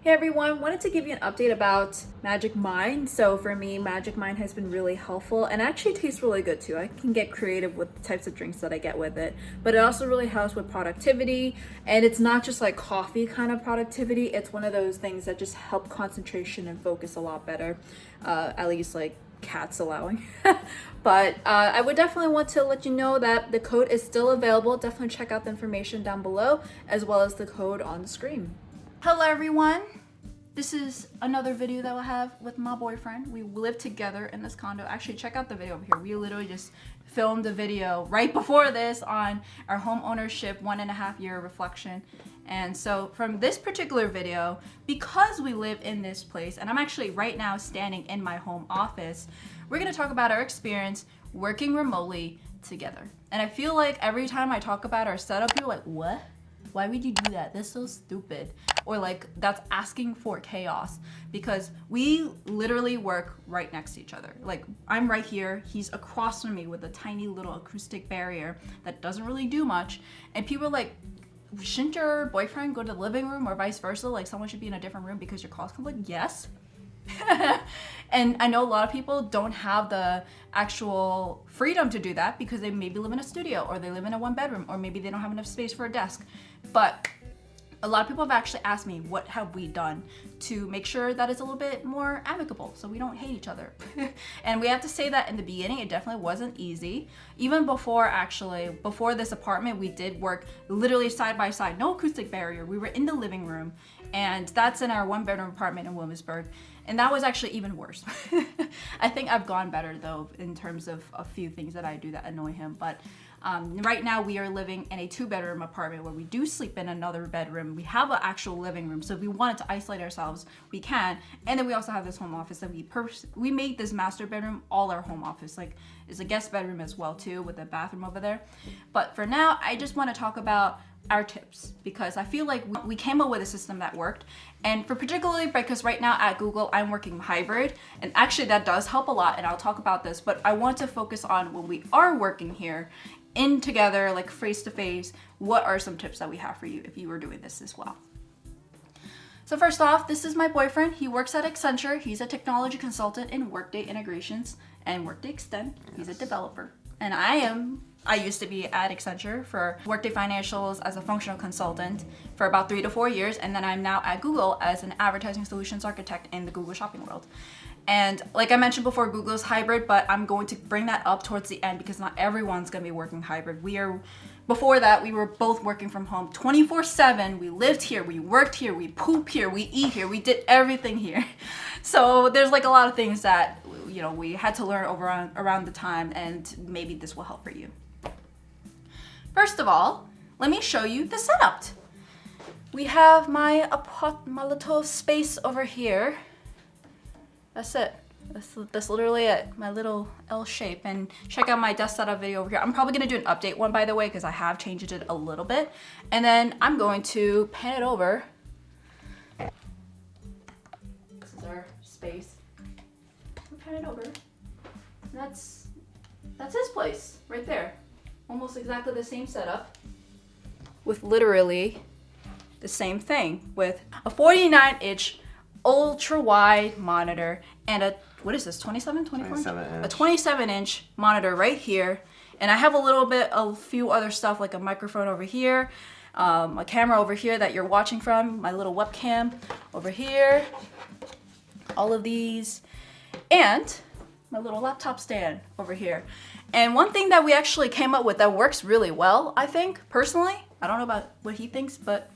Hey everyone, wanted to give you an update about MagicMind. So for me, MagicMind has been really helpful and actually tastes really good too. I can get creative with the types of drinks that I get with it, but it also really helps with productivity, and it's not just like coffee kind of productivity. It's one of those things that just help concentration and focus a lot better, at least like cats allowing. But I would definitely want to let you know that the code is still available. Definitely check out the information down below as well as the code on the screen. Hello everyone, this is another video that I have with my boyfriend. We live together in this condo. Actually, check out the video over here. We literally just filmed a video right before this on our home ownership 1.5 year reflection. And so from this particular video, because we live in this place, and I'm actually right now standing in my home office, we're gonna talk about our experience working remotely together. And I feel like every time I talk about our setup, people are like, what? Why would you do that? That's so stupid. Or like, that's asking for chaos, because we literally work right next to each other. Like, I'm right here, he's across from me with a tiny little acoustic barrier that doesn't really do much. And people are like, shouldn't your boyfriend go to the living room or vice versa? Like, someone should be in a different room because your calls come. Like, yes. And I know a lot of people don't have the actual freedom to do that because they maybe live in a studio, or they live in a 1-bedroom, or maybe they don't have enough space for a desk. But a lot of people have actually asked me, what have we done to make sure that it's a little bit more amicable so we don't hate each other? And we have to say that in the beginning, it definitely wasn't easy. Even before this apartment, we did work literally side by side, no acoustic barrier. We were in the living room, and that's in our 1-bedroom apartment in Williamsburg. And that was actually even worse. I think I've gone better though, in terms of a few things that I do that annoy him. But right now we are living in a 2-bedroom apartment where we do sleep in another bedroom. We have an actual living room. So if we wanted to isolate ourselves, we can. And then we also have this home office that we made this master bedroom all our home office. Like, it's a guest bedroom as well too, with a bathroom over there. But for now, I just want to talk about our tips, because I feel like we came up with a system that worked. And for particularly because right now at Google, I'm working hybrid, and actually that does help a lot, and I'll talk about this, but I want to focus on when we are working here in together, like face to face, what are some tips that we have for you if you were doing this as well. So first off, this is my boyfriend. He works at Accenture. He's a technology consultant in Workday integrations and Workday Extend. He's a developer. And I used to be at Accenture for Workday Financials as a functional consultant for about 3 to 4 years. And then I'm now at Google as an advertising solutions architect in the Google shopping world. And like I mentioned before, Google's hybrid, but I'm going to bring that up towards the end because not everyone's gonna be working hybrid. Before that, we were both working from home 24/7. We lived here, we worked here, we poop here, we eat here, we did everything here. So there's like a lot of things that, you know, we had to learn around the time, and maybe this will help for you. First of all, let me show you the setup. We have my little space over here. That's it. That's literally it, my little L shape. And check out my desk setup video over here. I'm probably gonna do an update one, by the way, because I have changed it a little bit. And then I'm going to pan it over. This is our space. We'll pan it over. And that's his place right there. Almost exactly the same setup, with literally the same thing, with a 49-inch ultra wide monitor and a, what is this, 27 inch? A 27-inch monitor right here. And I have a few other stuff, like a microphone over here, a camera over here that you're watching from, my little webcam over here, all of these, and my little laptop stand over here. And one thing that we actually came up with that works really well, I think, personally, I don't know about what he thinks, but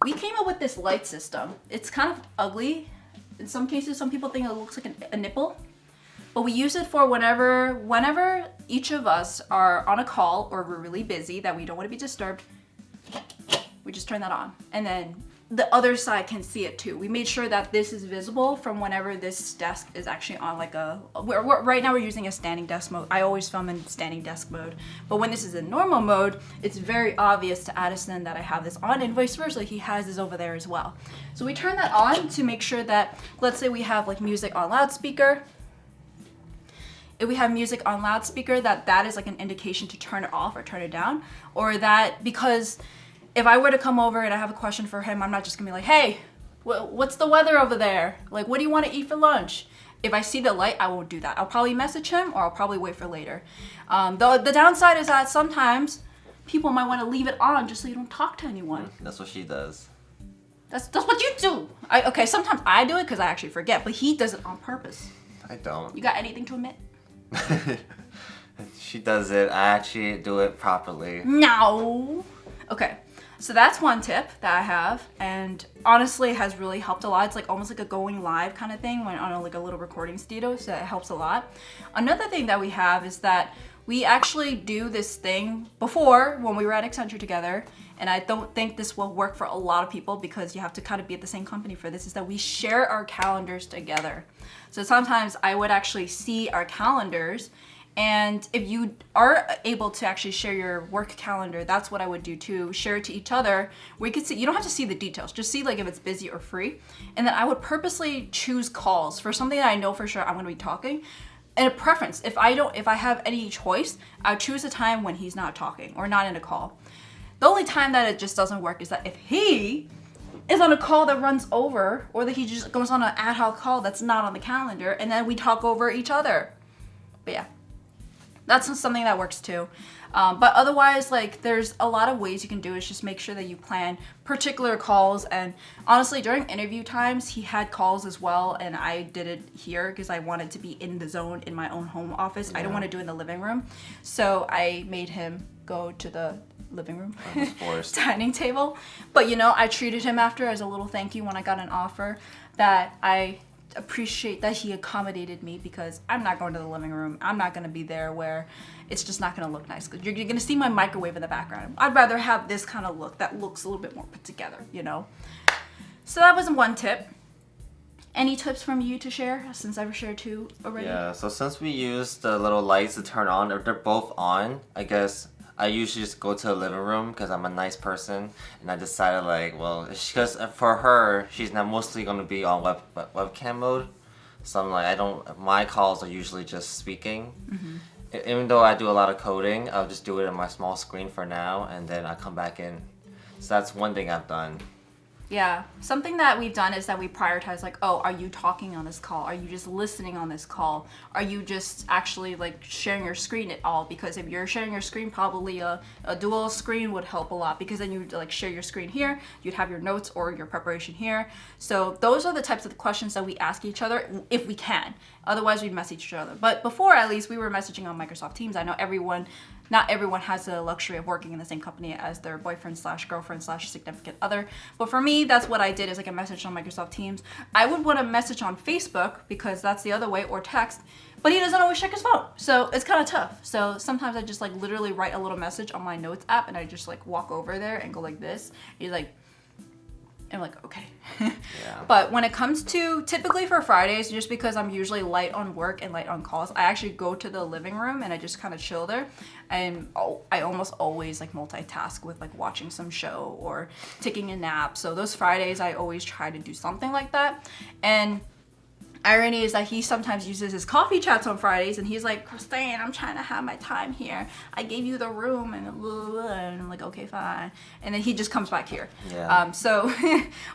we came up with this light system. It's kind of ugly. In some cases, some people think it looks like a nipple, but we use it for whenever each of us are on a call or we're really busy that we don't want to be disturbed, we just turn that on. And then the other side can see it too. We made sure that this is visible from whenever this desk is actually on like right now we're using a standing desk mode. I always film in standing desk mode. But when this is in normal mode, it's very obvious to Addison that I have this on, and vice versa, he has this over there as well. So we turn that on to make sure that, let's say we have like music on loudspeaker. If we have music on loudspeaker, that is like an indication to turn it off or turn it down. Or that, because if I were to come over and I have a question for him, I'm not just gonna be like, hey, What's the weather over there? Like, what do you want to eat for lunch? If I see the light, I won't do that. I'll probably message him or I'll probably wait for later. The downside is that sometimes people might want to leave it on just so you don't talk to anyone. That's what she does. That's what you do. Okay, sometimes I do it because I actually forget, but he does it on purpose. I don't. You got anything to admit? She does it. I actually do it properly. No. Okay. So that's one tip that I have, and honestly it has really helped a lot. It's like almost like a going live kind of thing when on like a little recording studio, so it helps a lot. Another thing that we have is that we actually do this thing before when we were at Accenture together, and I don't think this will work for a lot of people because you have to kind of be at the same company for this, is that we share our calendars together. So sometimes I would actually see our calendars, and if you are able to actually share your work calendar, that's what I would do too. Share it to each other. We could see, you don't have to see the details, just see like if it's busy or free. And then I would purposely choose calls for something that I know for sure I'm gonna be talking. And a preference, if I have any choice, I would choose a time when he's not talking or not in a call. The only time that it just doesn't work is that if he is on a call that runs over, or that he just goes on an ad hoc call that's not on the calendar, and then we talk over each other. But yeah. That's something that works too. But otherwise, like, there's a lot of ways you can do it. Just make sure that you plan particular calls. And honestly, during interview times, he had calls as well. And I did it here because I wanted to be in the zone in my own home office. Yeah. I don't want to do it in the living room. So I made him go to the living room dining table. But, you know, I treated him after as a little thank you when I got an offer that I appreciate that he accommodated me, because I'm not going to the living room. I'm not going to be there where it's just not going to look nice. You're going to see my microwave in the background. I'd rather have this kind of look that looks a little bit more put together, you know? So that was one tip. Any tips from you to share, since I've shared two already? Yeah, so since we use the little lights to turn on, if they're both on, I guess I usually just go to the living room because I'm a nice person, and I decided like, well, because for her, she's not mostly going to be on webcam mode, so I'm like, my calls are usually just speaking. Mm-hmm. Even though I do a lot of coding, I'll just do it on my small screen for now, and then I come back in. So that's one thing I've done. Yeah, something that we've done is that we prioritize, like, oh, are you talking on this call? Are you just listening on this call? Are you just actually like sharing your screen at all? Because if you're sharing your screen, probably a dual screen would help a lot, because then you'd like share your screen here, you'd have your notes or your preparation here. So those are the types of questions that we ask each other if we can. Otherwise, we'd message each other. But before, at least, we were messaging on Microsoft Teams. I know not everyone has the luxury of working in the same company as their boyfriend/girlfriend/significant other. But for me, that's what I did, is like a message on Microsoft Teams. I would want to message on Facebook because that's the other way, or text, but he doesn't always check his phone. So it's kind of tough. So sometimes I just like literally write a little message on my notes app, and I just like walk over there and go like this. He's like, I'm like, okay. Yeah. But when it comes to, typically for Fridays, just because I'm usually light on work and light on calls, I actually go to the living room and I just kind of chill there. And I almost always like multitask with like watching some show or taking a nap. So those Fridays, I always try to do something like that. And irony is that he sometimes uses his coffee chats on Fridays, and he's like, Christine, I'm trying to have my time here. I gave you the room, and blah, blah, blah. And I'm like, okay, fine. And then he just comes back here. Yeah. So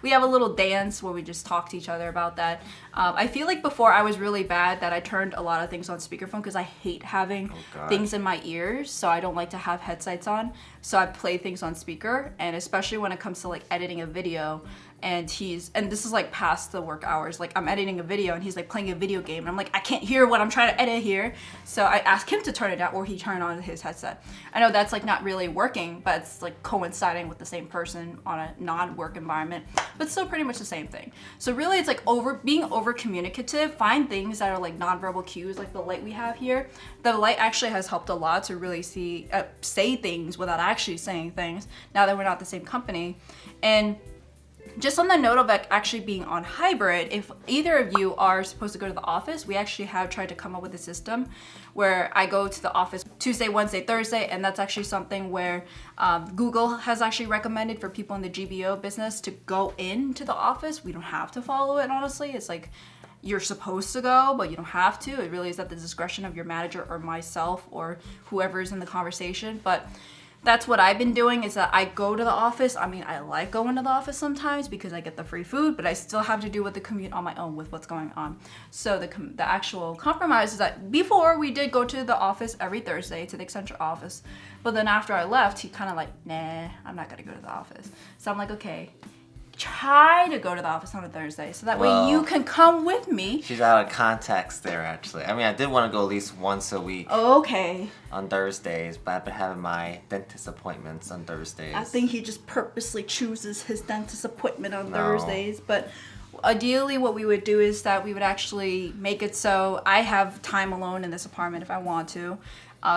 we have a little dance where we just talk to each other about that. I feel like before I was really bad that I turned a lot of things on speakerphone because I hate having things in my ears, so I don't like to have headsets on. So I play things on speaker, and especially when it comes to like editing a video, and this is like past the work hours, like I'm editing a video and he's like playing a video game, and I'm like, I can't hear what I'm trying to edit here. So I ask him to turn it down, or he turned on his headset. I know that's like not really working, but it's like coinciding with the same person on a non-work environment, but still pretty much the same thing. So really it's like being over communicative. Find things that are like nonverbal cues, like the light we have here. The light actually has helped a lot to really say things without actually saying things, now that we're not the same company. And just on the note of like actually being on hybrid, if either of you are supposed to go to the office, we actually have tried to come up with a system where I go to the office Tuesday, Wednesday, Thursday, and that's actually something where Google has actually recommended for people in the GBO business to go into the office. We don't have to follow it, honestly. It's like you're supposed to go, but you don't have to. It really is at the discretion of your manager or myself or whoever is in the conversation. But that's what I've been doing is that I go to the office. I mean, I like going to the office sometimes because I get the free food, but I still have to deal with the commute on my own with what's going on. So the actual compromise is that before we did go to the office every Thursday, to the Accenture office, but then after I left, he kind of like, nah, I'm not gonna go to the office. So I'm like, okay, try to go to the office on a Thursday so that way you can come with me. She's out of context there, actually. I mean, I did want to go at least once a week. Okay. On Thursdays, but I've been having my dentist appointments on Thursdays. I think he just purposely chooses his dentist appointment on Thursdays, but ideally what we would do is that we would actually make it so I have time alone in this apartment if I want to.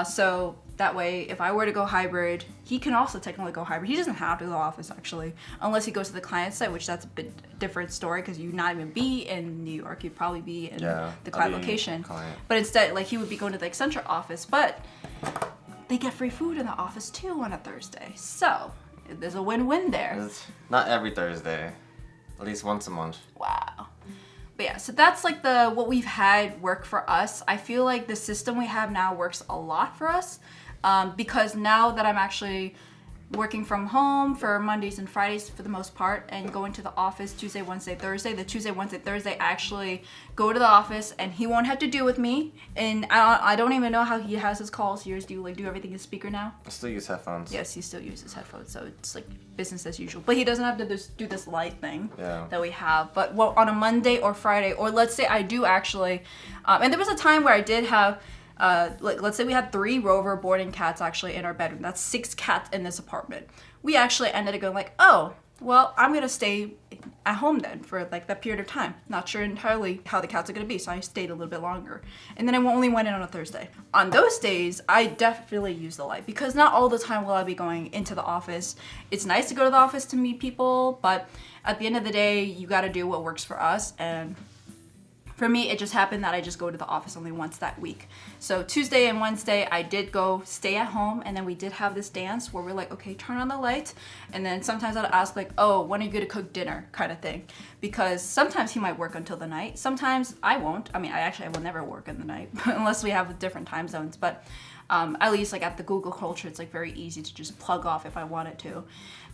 So that way, if I were to go hybrid, he can also technically go hybrid. He doesn't have to go to the office, actually, unless he goes to the client site, which that's a bit different story because you'd not even be in New York. You'd probably be in the client location. But instead, like, he would be going to the Accenture office. But they get free food in the office, too, on a Thursday. So there's a win-win there. It's not every Thursday. At least once a month. Wow. But yeah, so that's like what we've had work for us. I feel like the system we have now works a lot for us because now that I'm actually working from home for Mondays and Fridays for the most part and going to the office Tuesday, Wednesday, Thursday. The Tuesday, Wednesday, Thursday, I actually go to the office and he won't have to deal with me. And I don't even know how he has his calls. Yours do everything in speaker now? I still use headphones. Yes, he still uses headphones. So it's like business as usual. But he doesn't have to do this light thing that we have. But on a Monday or Friday, or let's say I do actually, and there was a time where I did have let's say we had 3 Rover boarding cats actually in our bedroom. That's 6 cats in this apartment. We actually ended up going like, oh, well, I'm going to stay at home then for like that period of time. Not sure entirely how the cats are going to be, so I stayed a little bit longer. And then I only went in on a Thursday. On those days, I definitely use the light because not all the time will I be going into the office. It's nice to go to the office to meet people, but at the end of the day, you got to do what works for us. And for me, it just happened that I just go to the office only once that week. So Tuesday and Wednesday, I did go stay at home, and then we did have this dance where we're like, okay, turn on the light. And then sometimes I'd ask like, oh, when are you gonna cook dinner kind of thing? Because sometimes he might work until the night. Sometimes I won't. I mean, I will never work in the night unless we have different time zones. But at least like at the Google culture, it's like very easy to just plug off if I wanted to.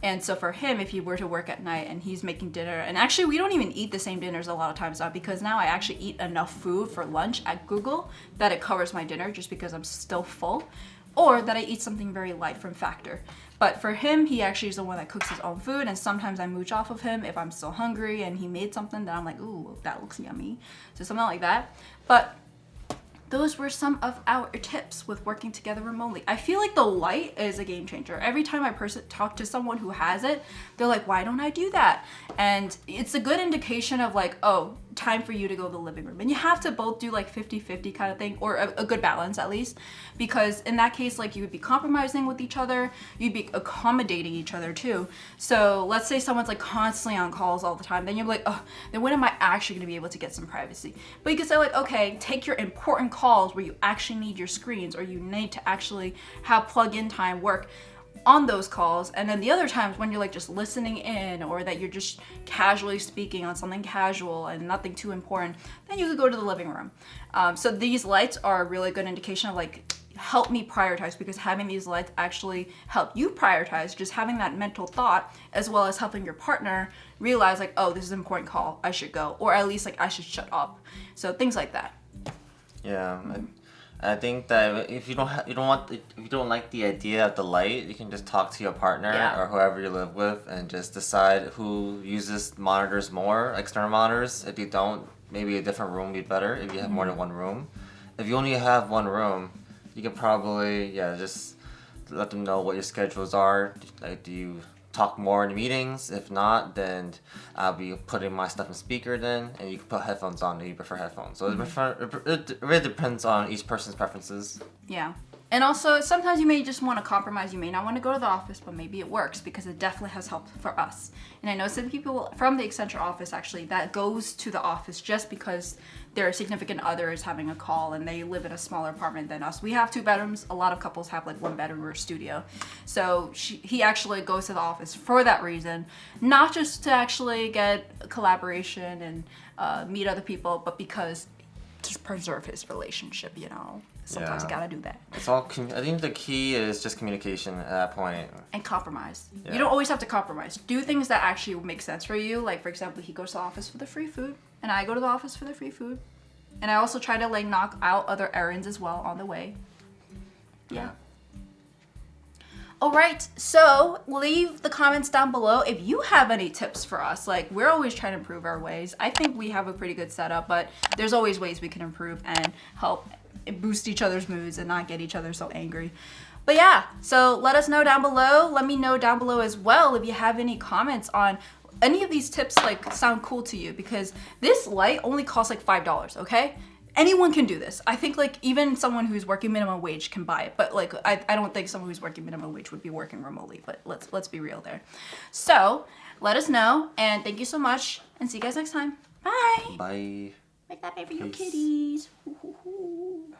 And so for him, if he were to work at night and he's making dinner, and actually we don't even eat the same dinners a lot of times now because now I actually eat enough food for lunch at Google that it covers my dinner just because I'm still full, or that I eat something very light from Factor. But for him, he actually is the one that cooks his own food, and sometimes I mooch off of him if I'm still hungry and he made something that I'm like, ooh, that looks yummy. So something like that. But those were some of our tips with working together remotely. I feel like the light is a game changer. Every time I talk to someone who has it, they're like, why don't I do that? And it's a good indication of like, oh, time for you to go to the living room. And you have to both do like 50-50 kind of thing, or a good balance at least, because in that case, like you would be compromising with each other, you'd be accommodating each other too. So let's say someone's like constantly on calls all the time, then you're like, oh, then when am I actually gonna be able to get some privacy? But you can say like, okay, take your important calls where you actually need your screens or you need to actually have plug-in time work on those calls, and then the other times when you're like just listening in or that you're just casually speaking on something casual and nothing too important, then you could go to the living room. So these lights are a really good indication of like, help me prioritize, because having these lights actually help you prioritize, just having that mental thought as well as helping your partner realize like, oh, this is an important call, I should go, or at least like I should shut up. So things like that. Yeah. I think that if you don't like the idea of the light, you can just talk to your partner or whoever you live with and just decide who uses monitors more, external monitors. If you don't, maybe a different room would be better if you have more than one room. If you only have one room, you can probably just let them know what your schedules are. Like, do you talk more in meetings? If not, then I'll be putting my stuff in speaker then, and you can put headphones on if you prefer headphones. So it really depends on each person's preferences. Yeah. And also, sometimes you may just want to compromise. You may not want to go to the office, but maybe it works because it definitely has helped for us. And I know some people from the Accenture office actually that goes to the office just because their significant other is having a call and they live in a smaller apartment than us. We have 2 bedrooms. A lot of couples have like 1 bedroom or a studio. So he actually goes to the office for that reason, not just to actually get collaboration and meet other people, but because to preserve his relationship, you know. sometimes you Yeah. gotta do that. It's all. I think the key is just communication at that point. And compromise. Yeah. You don't always have to compromise. Do things that actually make sense for you. Like, for example, he goes to the office for the free food, and I go to the office for the free food. And I also try to, like, knock out other errands as well on the way. Yeah. All right, so leave the comments down below if you have any tips for us. Like, we're always trying to improve our ways. I think we have a pretty good setup, but there's always ways we can improve and help boost each other's moods and not get each other so angry. But yeah, so let us know down below. Let me know down below as well if you have any comments on any of these tips, like, sound cool to you, because this light only costs like $5, okay? Anyone can do this. I think, like, even someone who's working minimum wage can buy it, but, like, I don't think someone who's working minimum wage would be working remotely, but let's be real there. So let us know, and thank you so much, and see you guys next time. Bye. Bye. Make that baby your Peace. kitties. Hoo, hoo, hoo.